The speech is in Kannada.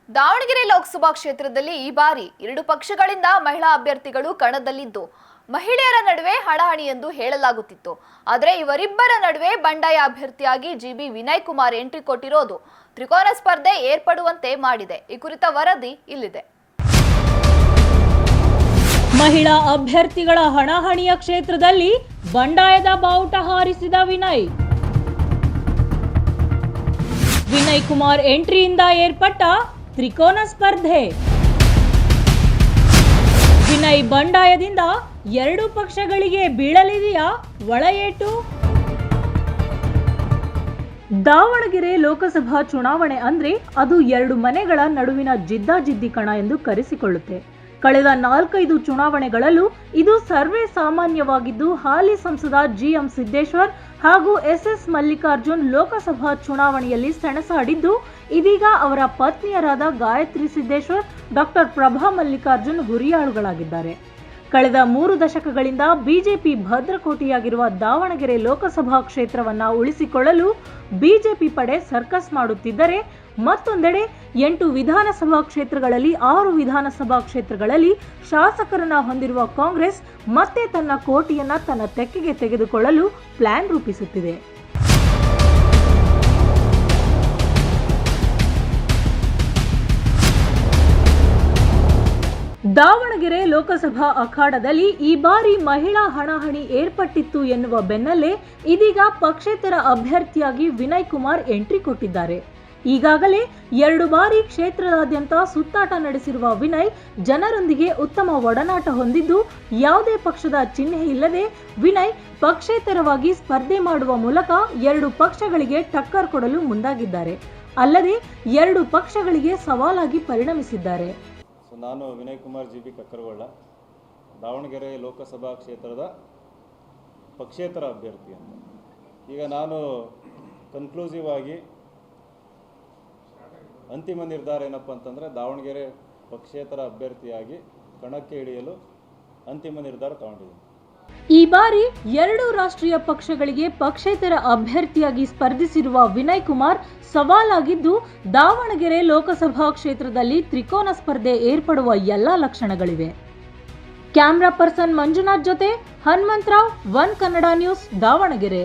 ದಾವಣಗೆರೆ ಲೋಕಸಭಾ ಕ್ಷೇತ್ರದಲ್ಲಿ ಈ ಬಾರಿ ಎರಡು ಪಕ್ಷಗಳಿಂದ ಮಹಿಳಾ ಅಭ್ಯರ್ಥಿಗಳು ಕಣದಲ್ಲಿದ್ದು ಮಹಿಳೆಯರ ನಡುವೆ ಹಣಾಹಣಿ ಎಂದು ಹೇಳಲಾಗುತ್ತಿತ್ತು. ಆದರೆ ಇವರಿಬ್ಬರ ನಡುವೆ ಬಂಡಾಯ ಅಭ್ಯರ್ಥಿಯಾಗಿ ಜಿಬಿ ವಿನಯ್ ಕುಮಾರ್ ಎಂಟ್ರಿ ಕೊಟ್ಟಿರೋದು ತ್ರಿಕೋನ ಸ್ಪರ್ಧೆ ಏರ್ಪಡುವಂತೆ ಮಾಡಿದೆ. ಈ ಕುರಿತ ವರದಿ ಇಲ್ಲಿದೆ. ಮಹಿಳಾ ಅಭ್ಯರ್ಥಿಗಳ ಹಣಾಹಣಿಯ ಕ್ಷೇತ್ರದಲ್ಲಿ ಬಂಡಾಯದ ಬಾವುಟ ಹಾರಿಸಿದ ವಿನಯ್ ಕುಮಾರ್ ಎಂಟ್ರಿಯಿಂದ ಏರ್ಪಟ್ಟ ತ್ರಿಕೋನ ಸ್ಪರ್ಧೆ. ವಿನಯ್ ಬಂಡಾಯದಿಂದ ಎರಡು ಪಕ್ಷಗಳಿಗೆ ಬೀಳಲಿದೆಯಾ ಒಳಏಟು? ದಾವಣಗೆರೆ ಲೋಕಸಭಾ ಚುನಾವಣೆ ಅಂದ್ರೆ ಅದು ಎರಡು ಮನೆಗಳ ನಡುವಿನ ಜಿದ್ದಾಜಿದ್ದಿ ಕಣ ಎಂದು ಕರೆಸಿಕೊಳ್ಳುತ್ತೆ. ಕಳೆದ 4-5 ಚುನಾವಣೆಗಳಲ್ಲೂ ಇದು ಸರ್ವೇ ಸಾಮಾನ್ಯವಾಗಿದ್ದು, ಹಾಲಿ ಸಂಸದ ಜಿಎಂ ಸಿದ್ದೇಶ್ವರ್ ಹಾಗೂ ಎಸ್ಎಸ್ ಮಲ್ಲಿಕಾರ್ಜುನ್ ಲೋಕಸಭಾ ಚುನಾವಣೆಯಲ್ಲಿ ಸೆಣಸಾಡಿದ್ದು, ಇದೀಗ ಅವರ ಪತ್ನಿಯರಾದ ಗಾಯತ್ರಿ ಸಿದ್ದೇಶ್ವರ್, ಡಾಕ್ಟರ್ ಪ್ರಭಾ ಮಲ್ಲಿಕಾರ್ಜುನ್ ಹುರಿಯಾಳುಗಳಾಗಿದ್ದಾರೆ. ಕಳೆದ 3 ದಶಕಗಳಿಂದ ಬಿಜೆಪಿ ಭದ್ರಕೋಟೆಯಾಗಿರುವ ದಾವಣಗೆರೆ ಲೋಕಸಭಾ ಕ್ಷೇತ್ರವನ್ನ ಉಳಿಸಿಕೊಳ್ಳಲು ಬಿಜೆಪಿ ಪಡೆ ಸರ್ಕಸ್ ಮಾಡುತ್ತಿದ್ದರೆ, ಮತ್ತೊಂದೆಡೆ 8 ವಿಧಾನಸಭಾ ಕ್ಷೇತ್ರಗಳಲ್ಲಿ 6 ವಿಧಾನಸಭಾ ಕ್ಷೇತ್ರಗಳಲ್ಲಿ ಶಾಸಕರನ್ನ ಹೊಂದಿರುವ ಕಾಂಗ್ರೆಸ್ ಮತ್ತೆ ತನ್ನ ಕೋಟೆಯನ್ನ ತನ್ನ ತೆಕ್ಕೆಗೆ ತೆಗೆದುಕೊಳ್ಳಲು ಪ್ಲಾನ್ ರೂಪಿಸುತ್ತಿದೆ. ದಾವಣಗೆರೆ ಲೋಕಸಭಾ ಅಖಾಡದಲ್ಲಿ ಈ ಬಾರಿ ಮಹಿಳಾ ಹಣಾಹಣಿ ಏರ್ಪಟ್ಟಿತ್ತು ಎನ್ನುವ ಬೆನ್ನಲ್ಲೇ ಇದೀಗ ಪಕ್ಷೇತರ ಅಭ್ಯರ್ಥಿಯಾಗಿ ವಿನಯ್ ಕುಮಾರ್ ಎಂಟ್ರಿ ಕೊಟ್ಟಿದ್ದಾರೆ. ಈಗಾಗಲೇ 2 ಬಾರಿ ಕ್ಷೇತ್ರದಾದ್ಯಂತ ಸುತ್ತಾಟ ನಡೆಸಿರುವ ವಿನಯ್ ಜನರೊಂದಿಗೆ ಉತ್ತಮ ಒಡನಾಟ ಹೊಂದಿದ್ದು, ಯಾವುದೇ ಪಕ್ಷದ ಚಿಹ್ನೆ ಇಲ್ಲದೆ ವಿನಯ್ ಪಕ್ಷೇತರವಾಗಿ ಸ್ಪರ್ಧೆ ಮಾಡುವ ಮೂಲಕ 2 ಪಕ್ಷಗಳಿಗೆ ಟಕ್ಕರ್ ಕೊಡಲು ಮುಂದಾಗಿದ್ದಾರೆ. ಅಲ್ಲದೆ 2 ಪಕ್ಷಗಳಿಗೆ ಸವಾಲಾಗಿ ಪರಿಣಮಿಸಿದ್ದಾರೆ. ನಾನು ವಿನಯ್ ಕುಮಾರ್ ಜಿಬಿ ಕಕ್ಕರಗೊಳ್ಳ, ದಾವಣಗೆರೆ ಲೋಕಸಭಾ ಕ್ಷೇತ್ರದ ಪಕ್ಷೇತರ ಅಭ್ಯರ್ಥಿ ಅಂತ. ಈಗ ನಾನು ಕನ್ಕ್ಲೂಸಿವ್ ಆಗಿ ಅಂತಿಮ ನಿರ್ಧಾರ ಏನಪ್ಪ ಅಂತಂದರೆ, ದಾವಣಗೆರೆ ಪಕ್ಷೇತರ ಅಭ್ಯರ್ಥಿಯಾಗಿ ಕಣಕ್ಕೆ ಇಳಿಯಲು ಅಂತಿಮ ನಿರ್ಧಾರ ತಗೊಂಡಿದ್ದೀನಿ. ಈ ಬಾರಿ 2 ರಾಷ್ಟ್ರೀಯ ಪಕ್ಷಗಳಿಗೆ ಪಕ್ಷೇತರ ಅಭ್ಯರ್ಥಿಯಾಗಿ ಸ್ಪರ್ಧಿಸಿರುವ ವಿನಯ್ ಕುಮಾರ್ ಸವಾಲಾಗಿದ್ದು, ದಾವಣಗೆರೆ ಲೋಕಸಭಾ ಕ್ಷೇತ್ರದಲ್ಲಿ ತ್ರಿಕೋನ ಸ್ಪರ್ಧೆ ಏರ್ಪಡುವ ಎಲ್ಲಾ ಲಕ್ಷಣಗಳಿವೆ. ಕ್ಯಾಮ್ರಾ ಪರ್ಸನ್ ಮಂಜುನಾಥ್ ಜೊತೆ ಹನುಮಂತರಾವ್, ಒನ್ ಕನ್ನಡ ನ್ಯೂಸ್, ದಾವಣಗೆರೆ.